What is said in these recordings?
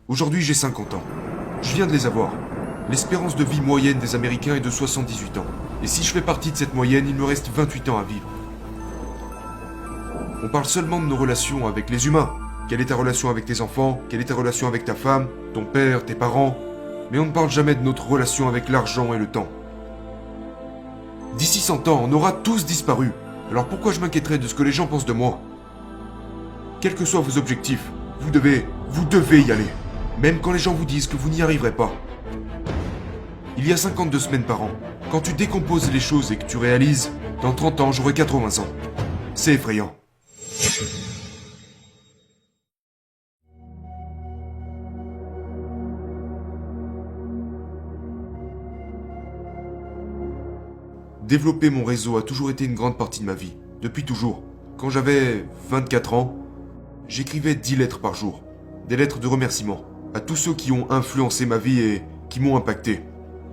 Aujourd'hui, j'ai 50 ans. Je viens de les avoir. L'espérance de vie moyenne des Américains est de 78 ans. Et si je fais partie de cette moyenne, il me reste 28 ans à vivre. On parle seulement de nos relations avec les humains. Quelle est ta relation avec tes enfants? Quelle est ta relation avec ta femme, ton père, tes parents? Mais on ne parle jamais de notre relation avec l'argent et le temps. D'ici 100 ans, on aura tous disparu. Alors pourquoi je m'inquiéterais de ce que les gens pensent de moi? Quels que soient vos objectifs, vous devez y aller. Même quand les gens vous disent que vous n'y arriverez pas. Il y a 52 semaines par an. Quand tu décomposes les choses et que tu réalises, dans 30 ans, j'aurai 80 ans. C'est effrayant. Développer mon réseau a toujours été une grande partie de ma vie. Depuis toujours. Quand j'avais 24 ans, j'écrivais 10 lettres par jour. Des lettres de remerciement à tous ceux qui ont influencé ma vie et qui m'ont impacté.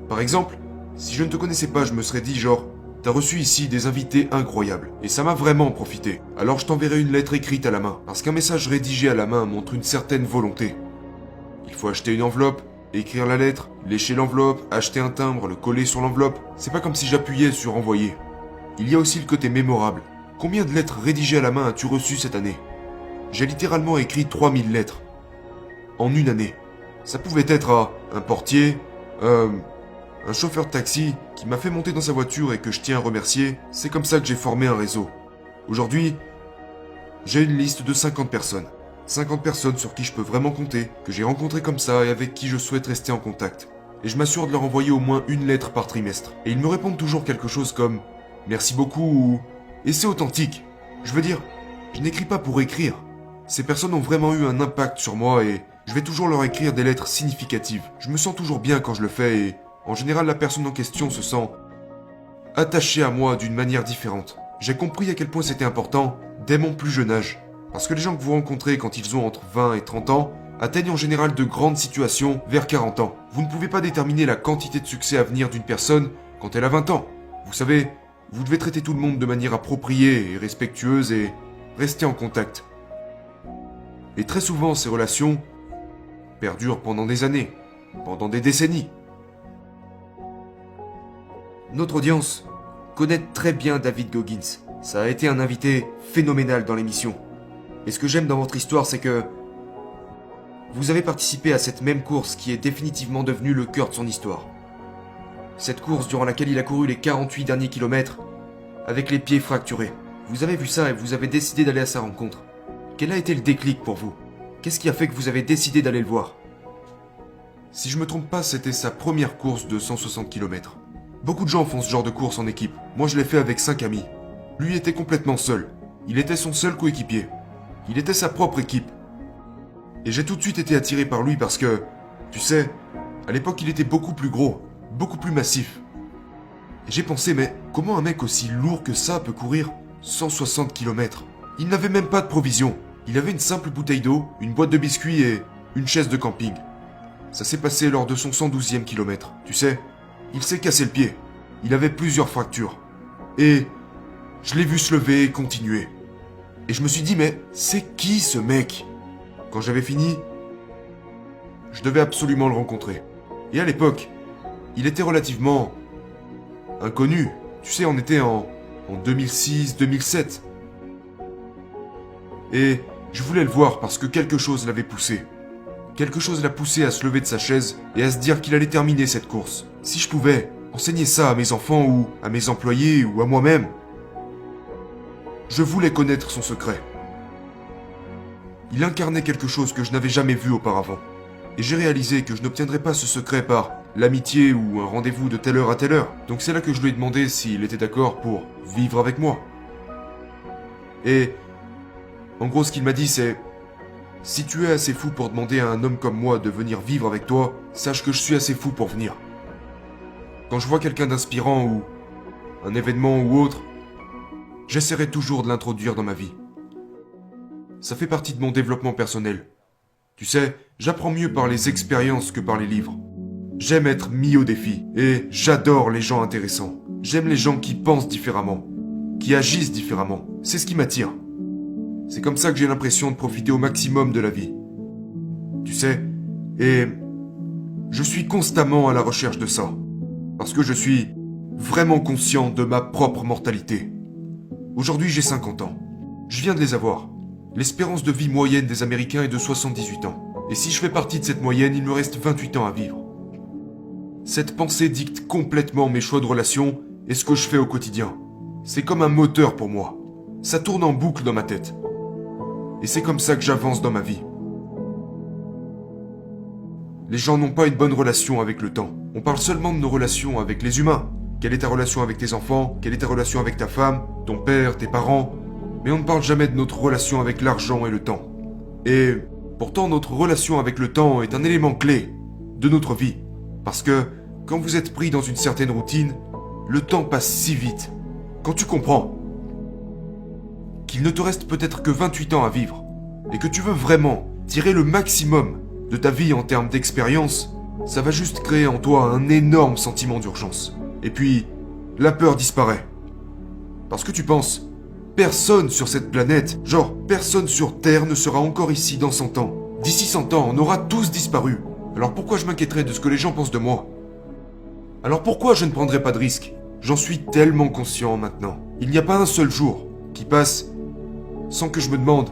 Par exemple, si je ne te connaissais pas, je me serais dit genre, t'as reçu ici des invités incroyables. Et ça m'a vraiment profité. Alors je t'enverrai une lettre écrite à la main. Parce qu'un message rédigé à la main montre une certaine volonté. Il faut acheter une enveloppe, écrire la lettre, lécher l'enveloppe, acheter un timbre, le coller sur l'enveloppe. C'est pas comme si j'appuyais sur envoyer. Il y a aussi le côté mémorable. Combien de lettres rédigées à la main as-tu reçues cette année? J'ai littéralement écrit 3000 lettres. En une année. Ça pouvait être à un portier, un chauffeur de taxi qui m'a fait monter dans sa voiture et que je tiens à remercier. C'est comme ça que j'ai formé un réseau. Aujourd'hui, j'ai une liste de 50 personnes. 50 personnes sur qui je peux vraiment compter, que j'ai rencontrées comme ça et avec qui je souhaite rester en contact. Et je m'assure de leur envoyer au moins une lettre par trimestre. Et ils me répondent toujours quelque chose comme « Merci beaucoup » ou « Et c'est authentique ». Je veux dire, je n'écris pas pour écrire. Ces personnes ont vraiment eu un impact sur moi et je vais toujours leur écrire des lettres significatives. Je me sens toujours bien quand je le fais et en général la personne en question se sent attachée à moi d'une manière différente. J'ai compris à quel point c'était important dès mon plus jeune âge. Parce que les gens que vous rencontrez quand ils ont entre 20 et 30 ans atteignent en général de grandes situations vers 40 ans. Vous ne pouvez pas déterminer la quantité de succès à venir d'une personne quand elle a 20 ans. Vous savez, vous devez traiter tout le monde de manière appropriée et respectueuse et rester en contact. Et très souvent, ces relations perdurent pendant des années, pendant des décennies. Notre audience connaît très bien David Goggins. Ça a été un invité phénoménal dans l'émission. Et ce que j'aime dans votre histoire, c'est que vous avez participé à cette même course qui est définitivement devenue le cœur de son histoire. Cette course durant laquelle il a couru les 48 derniers kilomètres avec les pieds fracturés. Vous avez vu ça et vous avez décidé d'aller à sa rencontre. Quel a été le déclic pour vous? Qu'est-ce qui a fait que vous avez décidé d'aller le voir? Si je me trompe pas, c'était sa première course de 160 km. Beaucoup de gens font ce genre de course en équipe. Moi, je l'ai fait avec 5 amis. Lui était complètement seul. Il était son seul coéquipier. Il était sa propre équipe. Et j'ai tout de suite été attiré par lui parce que, tu sais, à l'époque, il était beaucoup plus gros, beaucoup plus massif. Et j'ai pensé, mais comment un mec aussi lourd que ça peut courir 160 km? Il n'avait même pas de provisions. Il avait une simple bouteille d'eau, une boîte de biscuits et une chaise de camping. Ça s'est passé lors de son 112e kilomètre. Tu sais, il s'est cassé le pied. Il avait plusieurs fractures. Et je l'ai vu se lever et continuer. Et je me suis dit, mais c'est qui ce mec? Quand j'avais fini, je devais absolument le rencontrer. Et à l'époque, il était relativement inconnu. Tu sais, on était en 2006-2007. Et je voulais le voir parce que quelque chose l'avait poussé. Quelque chose l'a poussé à se lever de sa chaise et à se dire qu'il allait terminer cette course. Si je pouvais enseigner ça à mes enfants ou à mes employés ou à moi-même, je voulais connaître son secret. Il incarnait quelque chose que je n'avais jamais vu auparavant. Et j'ai réalisé que je n'obtiendrais pas ce secret par l'amitié ou un rendez-vous de telle heure à telle heure. Donc c'est là que je lui ai demandé s'il était d'accord pour vivre avec moi. Et en gros, ce qu'il m'a dit, c'est « Si tu es assez fou pour demander à un homme comme moi de venir vivre avec toi, sache que je suis assez fou pour venir. » Quand je vois quelqu'un d'inspirant ou un événement ou autre, j'essaierai toujours de l'introduire dans ma vie. Ça fait partie de mon développement personnel. Tu sais, j'apprends mieux par les expériences que par les livres. J'aime être mis au défi et j'adore les gens intéressants. J'aime les gens qui pensent différemment, qui agissent différemment. C'est ce qui m'attire. C'est comme ça que j'ai l'impression de profiter au maximum de la vie. Tu sais, Et je suis constamment à la recherche de ça. Parce que je suis vraiment conscient de ma propre mortalité. Aujourd'hui, j'ai 50 ans. Je viens de les avoir. L'espérance de vie moyenne des Américains est de 78 ans. Et si je fais partie de cette moyenne, il me reste 28 ans à vivre. Cette pensée dicte complètement mes choix de relation et ce que je fais au quotidien. C'est comme un moteur pour moi. Ça tourne en boucle dans ma tête. Et c'est comme ça que j'avance dans ma vie. Les gens n'ont pas une bonne relation avec le temps. On parle seulement de nos relations avec les humains. Quelle est ta relation avec tes enfants? Quelle est ta relation avec ta femme, ton père, tes parents? Mais on ne parle jamais de notre relation avec l'argent et le temps. Et pourtant, notre relation avec le temps est un élément clé de notre vie. Parce que quand vous êtes pris dans une certaine routine, le temps passe si vite. Quand tu comprends qu'il ne te reste peut-être que 28 ans à vivre et que tu veux vraiment tirer le maximum de ta vie en termes d'expérience, ça va juste créer en toi un énorme sentiment d'urgence. Et puis, la peur disparaît. Parce que tu penses, personne sur cette planète, genre personne sur Terre ne sera encore ici dans 100 ans. D'ici 100 ans, on aura tous disparu. Alors pourquoi je m'inquiéterais de ce que les gens pensent de moi? Alors pourquoi je ne prendrais pas de risque? J'en suis tellement conscient maintenant. Il n'y a pas un seul jour qui passe sans que je me demande: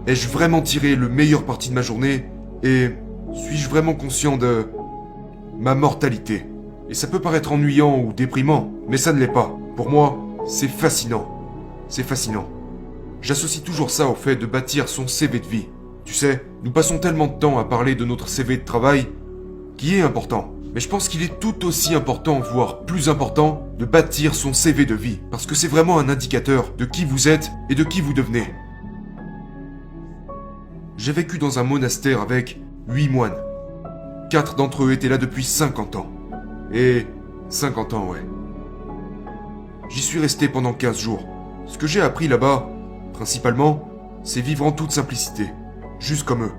ai-je vraiment tiré le meilleur parti de ma journée? Et suis-je vraiment conscient de ma mortalité? Et ça peut paraître ennuyant ou déprimant, mais ça ne l'est pas. Pour moi, c'est fascinant. C'est fascinant. J'associe toujours ça au fait de bâtir son CV de vie. Tu sais, nous passons tellement de temps à parler de notre CV de travail, qui est important. Mais je pense qu'il est tout aussi important, voire plus important, de bâtir son CV de vie. Parce que c'est vraiment un indicateur de qui vous êtes et de qui vous devenez. J'ai vécu dans un monastère avec 8 moines. 4 d'entre eux étaient là depuis 50 ans. Et 50 ans, ouais. J'y suis resté pendant 15 jours. Ce que j'ai appris là-bas, principalement, c'est vivre en toute simplicité. Juste comme eux.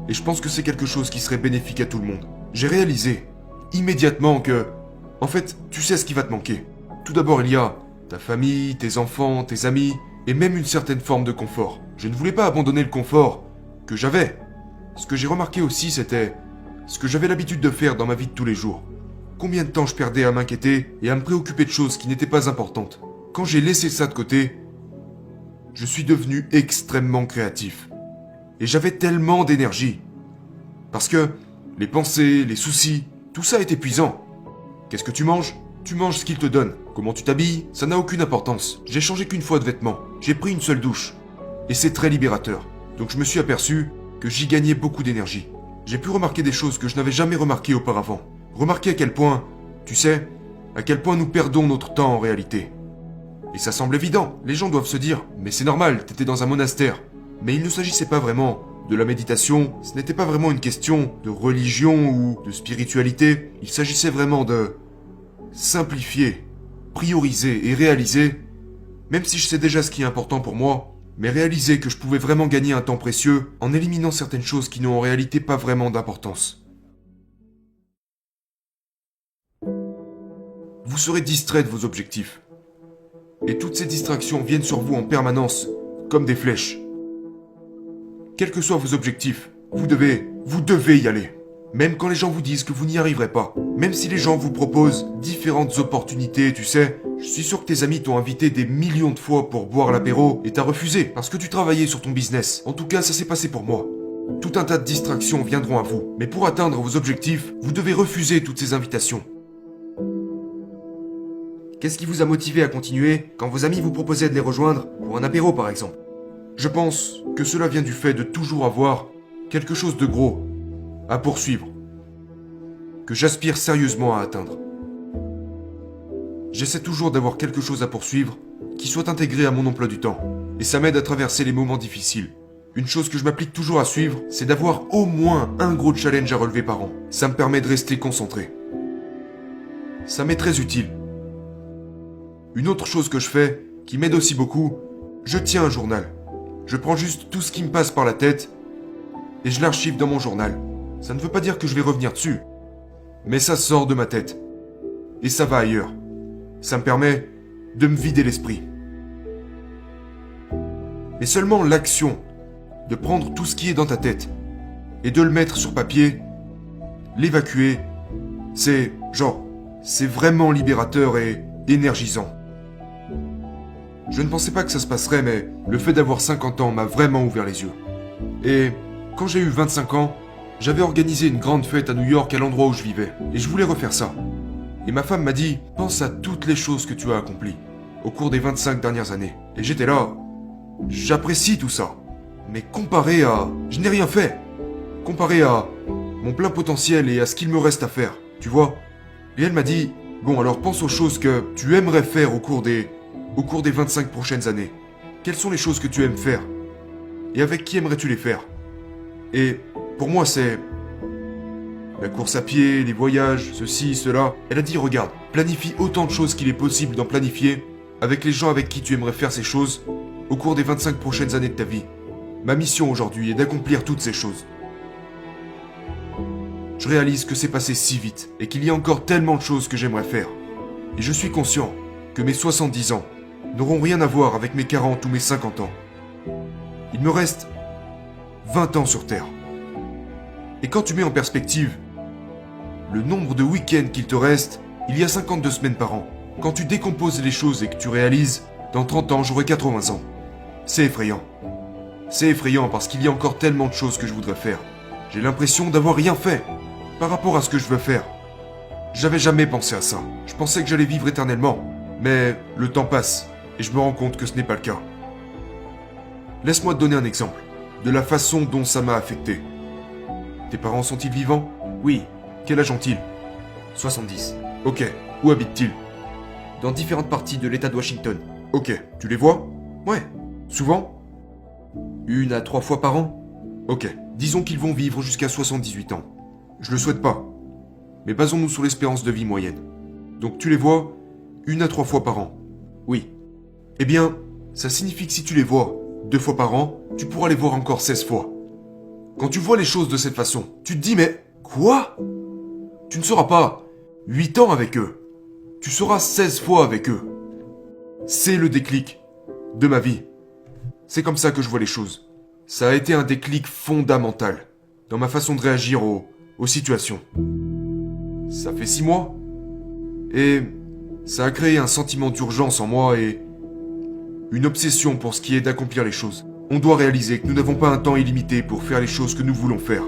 Et je pense que c'est quelque chose qui serait bénéfique à tout le monde. J'ai réalisé, immédiatement que, en fait, tu sais ce qui va te manquer. Tout d'abord, il y a ta famille, tes enfants, tes amis, et même une certaine forme de confort. Je ne voulais pas abandonner le confort que j'avais. Ce que j'ai remarqué aussi, c'était ce que j'avais l'habitude de faire dans ma vie de tous les jours. Combien de temps je perdais à m'inquiéter et à me préoccuper de choses qui n'étaient pas importantes. Quand j'ai laissé ça de côté, je suis devenu extrêmement créatif. Et j'avais tellement d'énergie. Parce que les pensées, les soucis, tout ça est épuisant. Qu'est-ce que tu manges? Tu manges ce qu'ils te donnent. Comment tu t'habilles? Ça n'a aucune importance. J'ai changé qu'une fois de vêtements. J'ai pris une seule douche. Et c'est très libérateur. Donc je me suis aperçu que j'y gagnais beaucoup d'énergie. J'ai pu remarquer des choses que je n'avais jamais remarquées auparavant. Remarquer à quel point, tu sais, à quel point nous perdons notre temps en réalité. Et ça semble évident. Les gens doivent se dire, mais c'est normal, t'étais dans un monastère. Mais il ne s'agissait pas vraiment de la méditation, ce n'était pas vraiment une question de religion ou de spiritualité. Il s'agissait vraiment de simplifier, prioriser et réaliser, même si je sais déjà ce qui est important pour moi, mais réaliser que je pouvais vraiment gagner un temps précieux en éliminant certaines choses qui n'ont en réalité pas vraiment d'importance. Vous serez distrait de vos objectifs. Et toutes ces distractions viennent sur vous en permanence, comme des flèches. Quels que soient vos objectifs, vous devez y aller. Même quand les gens vous disent que vous n'y arriverez pas. Même si les gens vous proposent différentes opportunités, tu sais. Je suis sûr que tes amis t'ont invité des millions de fois pour boire l'apéro et t'as refusé parce que tu travaillais sur ton business. En tout cas, ça s'est passé pour moi. Tout un tas de distractions viendront à vous. Mais pour atteindre vos objectifs, vous devez refuser toutes ces invitations. Qu'est-ce qui vous a motivé à continuer quand vos amis vous proposaient de les rejoindre pour un apéro par exemple? Je pense que cela vient du fait de toujours avoir quelque chose de gros à poursuivre, que j'aspire sérieusement à atteindre. J'essaie toujours d'avoir quelque chose à poursuivre qui soit intégré à mon emploi du temps, et ça m'aide à traverser les moments difficiles. Une chose que je m'applique toujours à suivre, c'est d'avoir au moins un gros challenge à relever par an. Ça me permet de rester concentré. Ça m'est très utile. Une autre chose que je fais, qui m'aide aussi beaucoup, je tiens un journal. Je prends juste tout ce qui me passe par la tête et je l'archive dans mon journal. Ça ne veut pas dire que je vais revenir dessus, mais ça sort de ma tête. Et ça va ailleurs. Ça me permet de me vider l'esprit. Mais seulement l'action de prendre tout ce qui est dans ta tête et de le mettre sur papier, l'évacuer, c'est vraiment libérateur et énergisant. Je ne pensais pas que ça se passerait, mais le fait d'avoir 50 ans m'a vraiment ouvert les yeux. Et quand j'ai eu 25 ans, j'avais organisé une grande fête à New York à l'endroit où je vivais, et je voulais refaire ça. Et ma femme m'a dit, pense à toutes les choses que tu as accomplies au cours des 25 dernières années. Et j'étais là, j'apprécie tout ça. Mais comparé à... Je n'ai rien fait. Comparé à mon plein potentiel et à ce qu'il me reste à faire, tu vois. Et elle m'a dit, bon alors pense aux choses que tu aimerais faire au cours des 25 prochaines années. Quelles sont les choses que tu aimes faire? Et avec qui aimerais-tu les faire? Et pour moi c'est... la course à pied, les voyages, ceci, cela. Elle a dit, regarde, planifie autant de choses qu'il est possible d'en planifier avec les gens avec qui tu aimerais faire ces choses au cours des 25 prochaines années de ta vie. Ma mission aujourd'hui est d'accomplir toutes ces choses. Je réalise que c'est passé si vite et qu'il y a encore tellement de choses que j'aimerais faire. Et je suis conscient que mes 70 ans n'auront rien à voir avec mes 40 ou mes 50 ans. Il me reste 20 ans sur Terre. Et quand tu mets en perspective le nombre de week-ends qu'il te reste, il y a 52 semaines par an. Quand tu décomposes les choses et que tu réalises, dans 30 ans j'aurai 80 ans. C'est effrayant. C'est effrayant parce qu'il y a encore tellement de choses que je voudrais faire. J'ai l'impression d'avoir rien fait par rapport à ce que je veux faire. J'avais jamais pensé à ça. Je pensais que j'allais vivre éternellement. Mais le temps passe et je me rends compte que ce n'est pas le cas. Laisse-moi te donner un exemple de la façon dont ça m'a affecté. Tes parents sont-ils vivants? Oui, Quel âge ont-ils? 70. Ok. Où habitent-ils? Dans différentes parties de l'État de Washington. Ok. Tu les vois? Ouais, Souvent? 1 à 3 fois par an. Ok. Disons qu'ils vont vivre jusqu'à 78 ans. Je le souhaite pas. Mais basons-nous sur l'espérance de vie moyenne. Donc tu les vois 1 à 3 fois par an. Oui, Eh bien, ça signifie que si tu les vois 2 fois par an, tu pourras les voir encore 16 fois. Quand tu vois les choses de cette façon, tu te dis mais quoi? Tu ne seras pas 8 ans avec eux. Tu seras 16 fois avec eux. C'est le déclic de ma vie. C'est comme ça que je vois les choses. Ça a été un déclic fondamental dans ma façon de réagir aux situations. Ça fait 6 mois. Et ça a créé un sentiment d'urgence en moi et une obsession pour ce qui est d'accomplir les choses. On doit réaliser que nous n'avons pas un temps illimité pour faire les choses que nous voulons faire.